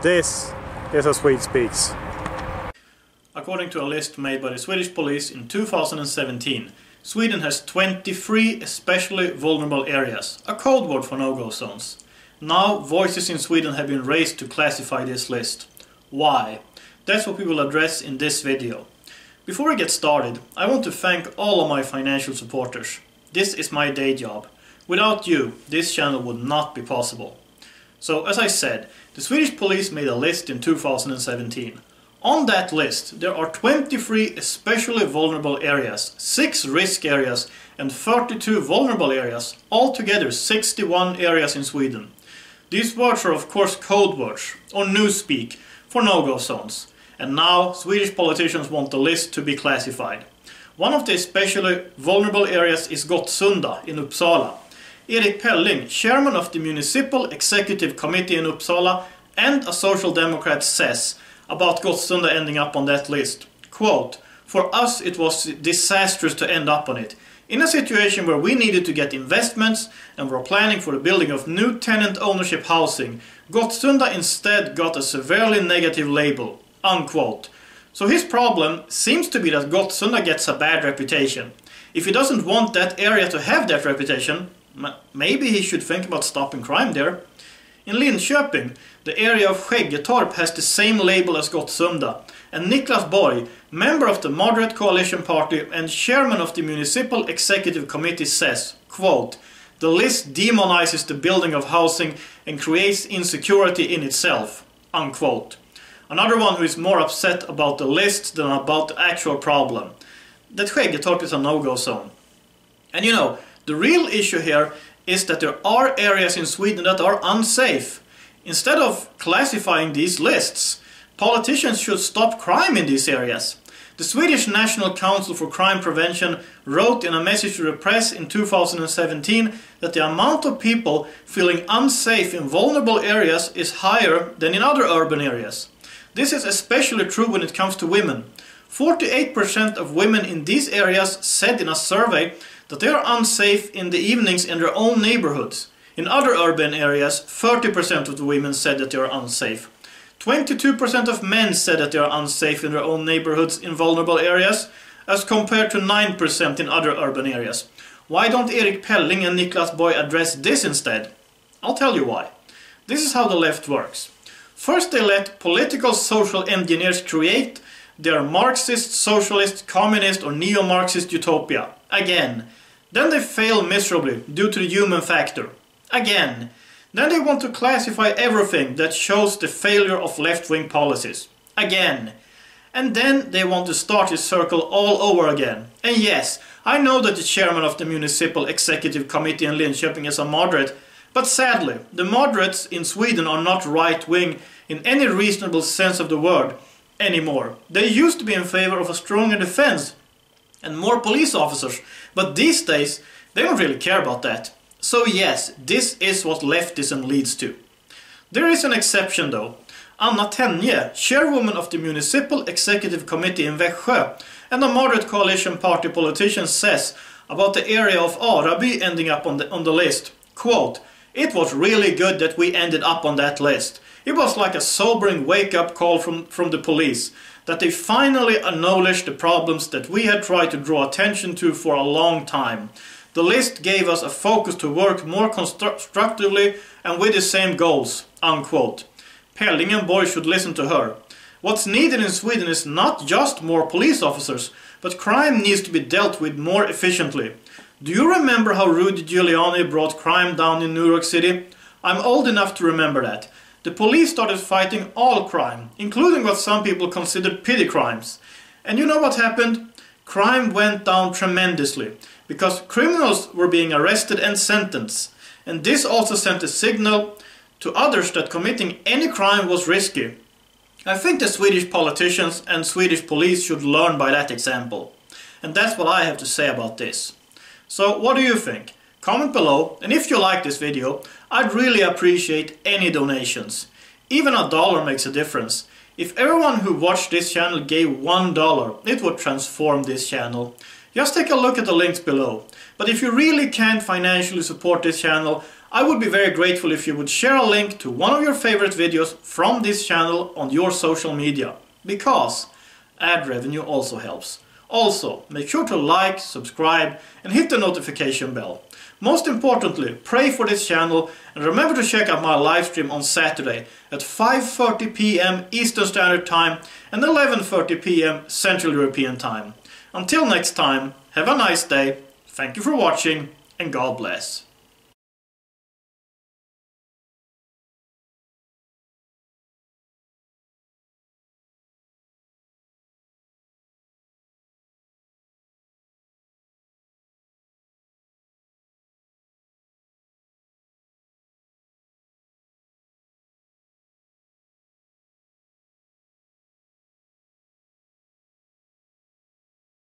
This is how Swede speaks. According to a list made by the Swedish police in 2017, Sweden has 23 especially vulnerable areas, a code word for no-go zones. Now voices in Sweden have been raised to classify this list. Why? That's what we will address in this video. Before I get started, I want to thank all of my financial supporters. This is my day job. Without you, this channel would not be possible. So, as I said, the Swedish police made a list in 2017. On that list, there are 23 especially vulnerable areas, 6 risk areas and 32 vulnerable areas, altogether 61 areas in Sweden. These words are of course code words, or newspeak, for no-go zones. And now Swedish politicians want the list to be classified. One of the especially vulnerable areas is Gottsunda in Uppsala. Erik Pelling, chairman of the Municipal Executive Committee in Uppsala and a Social Democrat, says about Gottsunda ending up on that list, quote, "For us it was disastrous to end up on it. In a situation where we needed to get investments and were planning for the building of new tenant ownership housing, Gottsunda instead got a severely negative label," unquote. So his problem seems to be that Gottsunda gets a bad reputation. If he doesn't want that area to have that reputation, maybe he should think about stopping crime there. In Linköping, the area of Skäggetorp has the same label as Gottsunda, and Niklas Borg, member of the Moderate Coalition Party and chairman of the Municipal Executive Committee, says, quote, "The list demonizes the building of housing and creates insecurity in itself," unquote. Another one who is more upset about the list than about the actual problem, that Skäggetorp is a no-go zone. And you know, the real issue here is that there are areas in Sweden that are unsafe. Instead of classifying these lists, politicians should stop crime in these areas. The Swedish National Council for Crime Prevention wrote in a message to the press in 2017 that the amount of people feeling unsafe in vulnerable areas is higher than in other urban areas. This is especially true when it comes to women. 48% of women in these areas said in a survey that they are unsafe in the evenings in their own neighborhoods. In other urban areas, 30% of the women said that they are unsafe. 22% of men said that they are unsafe in their own neighborhoods in vulnerable areas, as compared to 9% in other urban areas. Why don't Erik Pelling and Niklas Borg address this instead? I'll tell you why. This is how the left works. First they let political social engineers create their Marxist, socialist, communist or neo-Marxist utopia. Again. Then they fail miserably due to the human factor. Again. Then they want to classify everything that shows the failure of left-wing policies. Again. And then they want to start this circle all over again. And yes, I know that the chairman of the Municipal Executive Committee in Linköping is a moderate, but sadly, the moderates in Sweden are not right-wing in any reasonable sense of the word anymore. They used to be in favor of a stronger defense and more police officers, but these days they don't really care about that. So yes, this is what leftism leads to. There is an exception though. Anna Tenje, chairwoman of the Municipal Executive Committee in Växjö and a moderate coalition party politician, says about the area of Araby ending up on the list, quote, "It was really good that we ended up on that list. It was like a sobering wake-up call from the police, that they finally acknowledged the problems that we had tried to draw attention to for a long time. The list gave us a focus to work more constructively and with the same goals," unquote. Pelling and Borg should listen to her. What's needed in Sweden is not just more police officers, but crime needs to be dealt with more efficiently. Do you remember how Rudy Giuliani brought crime down in New York City? I'm old enough to remember that. The police started fighting all crime, including what some people considered petty crimes. And you know what happened? Crime went down tremendously, because criminals were being arrested and sentenced. And this also sent a signal to others that committing any crime was risky. I think the Swedish politicians and Swedish police should learn by that example. And that's what I have to say about this. So what do you think? Comment below, and if you like this video, I'd really appreciate any donations. Even $1 makes a difference. If everyone who watched this channel gave $1, it would transform this channel. Just take a look at the links below. But if you really can't financially support this channel, I would be very grateful if you would share a link to one of your favorite videos from this channel on your social media, because ad revenue also helps. Also, make sure to like, subscribe and hit the notification bell. Most importantly, pray for this channel and remember to check out my live stream on Saturday at 5:30 p.m. Eastern Standard Time and 11:30 p.m. Central European Time. Until next time, have a nice day, thank you for watching and God bless.